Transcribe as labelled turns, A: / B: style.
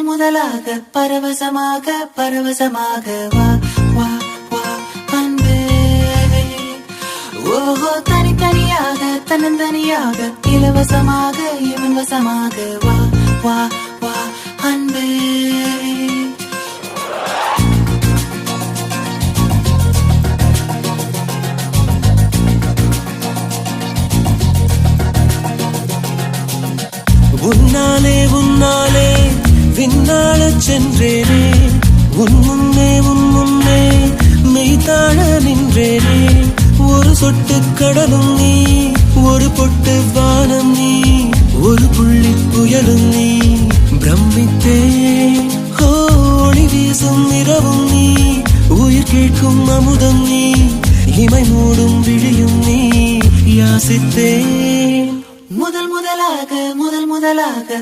A: முதலாக பரவசமாக வா வா வா அன்பே. ஓஹோ தனித்தனியாக தன்னந்தனியாக இலவசமாக இவன் வசமாக வா வா வா அன்பே.
B: உன்னாலே விண்ணாளச் சென்றேனே, உன் முன்னே மெய்தாழ நின்றேனே. ஒரு சொட்டு கடலும் நீ, ஒரு பொட்டு வானம் நீ, ஒரு புள்ளி புயலும் நீ. பிரமித்தேன் ஒளி வீசும் இரவும் நீ, உயிர் கேட்கும் அமுதம் நீ, இமை மூடும் விழியும் நீ. யாசித்தேன்
A: முதலாக